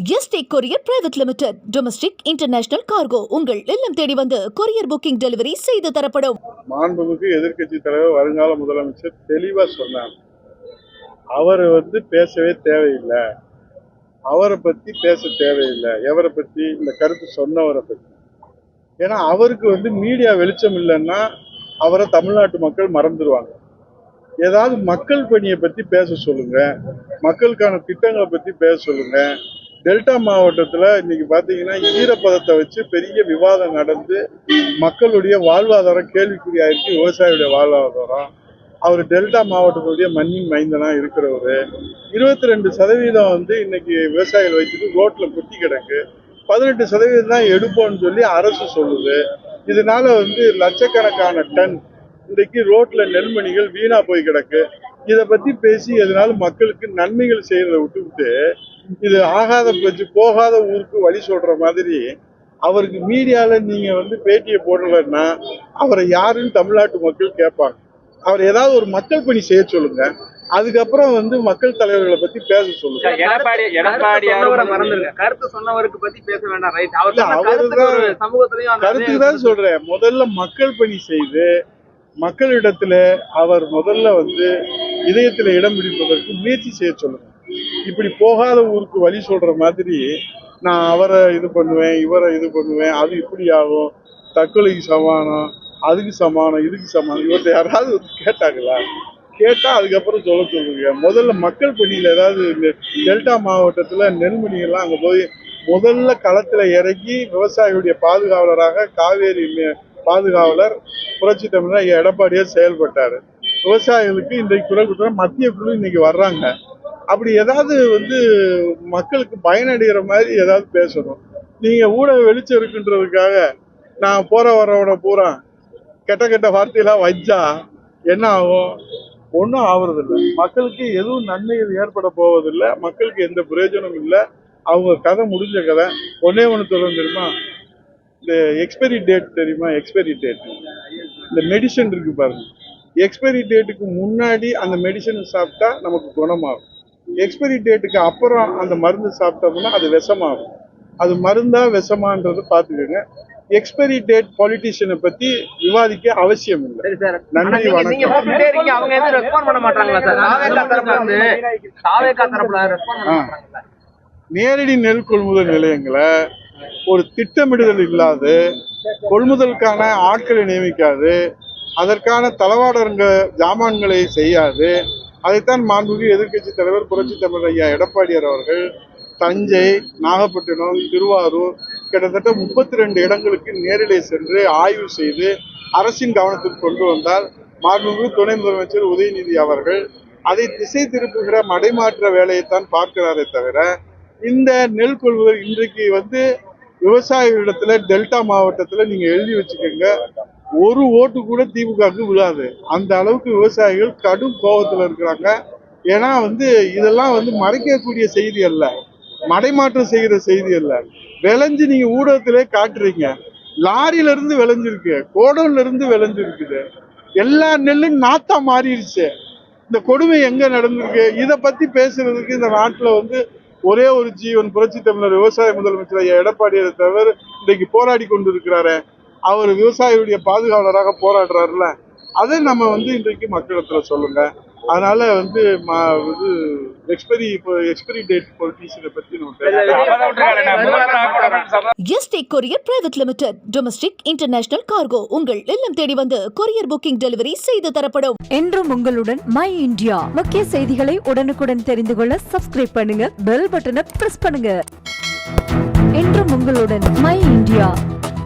Yesterday courier private limited. Domestic international cargo உங்கள் இல்லம் தேடி வந்து கொரியர் புக்கிங் டெலிவரி செய்து தரப்படும். மாண்புமிகு எதிர்க்கட்சி தலைவர் வருங்கால முதலமைச்சர் தெளிவா சொன்னார். அவரை பேசவே தேவையில்லை, அவரை பத்தி பேச தேவையில்லை. எவரை பத்தி? இந்த கருத்து சொன்னவரை பத்தி. ஏன்னா அவருக்கு மீடியா வெளிச்சம் இல்லைன்னா அவரை தமிழ்நாட்டு மக்கள் மறந்துடுவாங்க. ஏதாவது மக்கள் பணியை பத்தி பேச சொல்லுங்க, மக்களுக்கான திட்டங்களை பத்தி பேச சொல்லுங்க. டெல்டா மாவட்டத்தில் இன்னைக்கு பார்த்தீங்கன்னா ஈரப்பதத்தை வச்சு பெரிய விவாதம் நடந்து மக்களுடைய வாழ்வாதாரம் கேள்விக்குறியாயிருக்கு. விவசாயியுடைய வாழ்வாதாரம். அவர் டெல்டா மாவட்டத்துடைய மண்ணின் மைந்தனா இருக்கிறவரு. 22% இன்னைக்கு விவசாயிகள் வச்சுட்டு ரோட்ல குத்தி கிடக்கு. 18% தான் எடுப்போம்னு சொல்லி அரசு சொல்லுது. இதனால லட்சக்கணக்கான டன் இன்றைக்கு ரோட்ல நெல்மணிகள் வீணா போய் கிடக்கு. இதை பத்தி பேசி எதனால மக்களுக்கு நன்மைகள் செய்யறதை விட்டுவிட்டு இது ஆகாத பேச்சு, போகாத ஊருக்கு வழி சொல்ற மாதிரி அவருக்கு மீடியால நீங்க பேட்டியை போடலன்னா அவரை யாருன்னு தமிழ்நாட்டு மக்கள் கேட்பாங்க. அவர் ஏதாவது ஒரு மக்கள் பணி செய்ய சொல்லுங்க, அதுக்கப்புறம் மக்கள் தலைவர்களை பத்தி பேச சொல்லுங்க. கருத்துக்கு தான் சொல்றேன். முதல்ல மக்கள் பணி செய்து மக்களிடத்துல அவர் முதல்ல இதயத்துல இடம் பிடிப்பதற்கு முயற்சி செய்ய சொல்லுங்க. இப்படி போகாத ஊருக்கு வழி சொல்ற மாதிரி நான் அவரை இது பண்ணுவேன், இவரை இது பண்ணுவேன், அது இப்படி ஆகும், தற்கொலைக்கு சமானம், அதுக்கு சமானம், இதுக்கு சமானம், இவர்கிட்ட யாராவது கேட்டாங்களா? கேட்டா அதுக்கப்புறம் சொல்லுங்க. முதல்ல மக்கள் பணியில ஏதாவது டெல்டா மாவட்டத்துல நெல்மணிகள்லாம் அங்க போய் முதல்ல களத்துல இறங்கி விவசாயிகளுடைய பாதுகாவலராக காவேரி பாதுகாவலர் புரட்சி தமிழர் எடப்பாடியார் செயல்பட்டாரு. விவசாயிகளுக்கு இன்றைக்கு குரல் கொடுத்தா மத்திய குழு இன்னைக்கு வர்றாங்க. அப்படி ஏதாவது மக்களுக்கு பயனடைகிற மாதிரி ஏதாவது பேசணும். நீங்க ஊடக வெளிச்சம் இருக்குன்றதுக்காக நான் போற வரவனை பூரா கெட்ட கெட்ட வார்த்தையெல்லாம் வச்சா என்ன ஆகும்? ஒன்றும் ஆகுறதில்லை. மக்களுக்கு எதுவும் நன்மைகள் ஏற்பட போவதில்லை. மக்களுக்கு எந்த பிரயோஜனமும் இல்லை. அவங்க கதை முடிஞ்ச கதை. ஒன்னே ஒன்று தொடர்ந்து தெரியுமா? இந்த எக்ஸ்பைரி டேட் தெரியுமா? எக்ஸ்பைரி டேட் இந்த மெடிசன் இருக்கு பாருங்க. எக்ஸ்பைரி டேட்டுக்கு முன்னாடி அந்த மெடிசன் சாப்பிட்டா நமக்கு குணமாகும். எக்ஸ்பைரி டேட்டுக்கு அப்புறம் அந்த மருந்து சாப்பிட்டோம்னா அது விஷமாகும். அது மருந்தா விஷமான்றது பார்த்துக்கோங்க. எக்ஸ்பைரி டேட் பொலிட்டிஷியனை பத்தி விவாதிக்க அவசியம் இல்லை. நன்றி, வணக்கம். நேரடி நெல் கொள்முதல் நிலையங்களை ஒரு திட்டமிடுதல் இல்லாது, கொள்முதலுக்கான ஆட்களை நியமிக்காது, அதற்கான தளவாடங்க ஜாமான்களை செய்யாது, அதைத்தான் மாண்புமிகு எதிர்க்கட்சி தலைவர் புரட்சி தமிழர் ஐயா எடப்பாடியார் அவர்கள் தஞ்சை, நாகப்பட்டினம், திருவாரூர் கிட்டத்தட்ட 32 இடங்களுக்கு நேரிலே சென்று ஆய்வு செய்து அரசின் கவனத்திற்கு கொண்டு வந்தால் மாண்புமிகு துணை முதலமைச்சர் உதயநிதி அவர்கள் அதை திசை திருப்புகிற மடைமாற்ற வேலையைத்தான் பார்க்கிறாரே தவிர இந்த நெல் கொள்முதல் இன்றைக்கு விவசாயிகளிடத்துல டெல்டா மாவட்டத்துல நீங்க எழுதி வச்சுக்கோங்க, ஒரு ஓட்டு கூட திமுகவுக்கு விழாது. அந்த அளவுக்கு விவசாயிகள் கடும் கோபத்துல இருக்கிறாங்க. ஏன்னா இதெல்லாம் மறைக்கக்கூடிய செய்தி அல்ல, மடைமாற்றம் செய்கிற செய்தி அல்ல. விளைஞ்சு நீங்க ஊடகத்திலே காட்டுறீங்க. லாரியில இருந்து விளைஞ்சிருக்கு, கோடவுன்ல இருந்து விளைஞ்சிருக்குது. எல்லா நெல்லும் நாத்தா மாறிடுச்சு. இந்த கொடுமை எங்க நடந்திருக்கு? இதை பத்தி பேசுறதுக்கு இந்த நாட்டுல ஒரே ஒரு ஜீவன் புரட்சி தமிழர் விவசாய முதலமைச்சர் எடப்பாடியாரை தவிர இன்றைக்கு போராடி கொண்டு இருக்கிறாரு. அவர் விவசாயியுடைய பாதுகாவலராக போராடுறாருல, அதை நம்ம இன்றைக்கு மக்களிடத்துல சொல்லுங்க. அதனால எக்ஸ்பைரி டேட் பொலிட்டிஷியனை பத்தி yesterday courier private limited. Domestic international cargo உங்கள் இல்லம் தேடி வந்து கொரியர் புக்கிங் டெலிவரி செய்து தரப்படும். என்றும் உங்களுடன் மை இந்தியா. முக்கிய செய்திகளை உடனுக்குடன் தெரிந்து கொள்ள சப்ஸ்கிரைப் பண்ணுங்க, பெல் பட்டனை பிரஸ் பண்ணுங்க. என்றும் உங்களுடன் மை இந்தியா.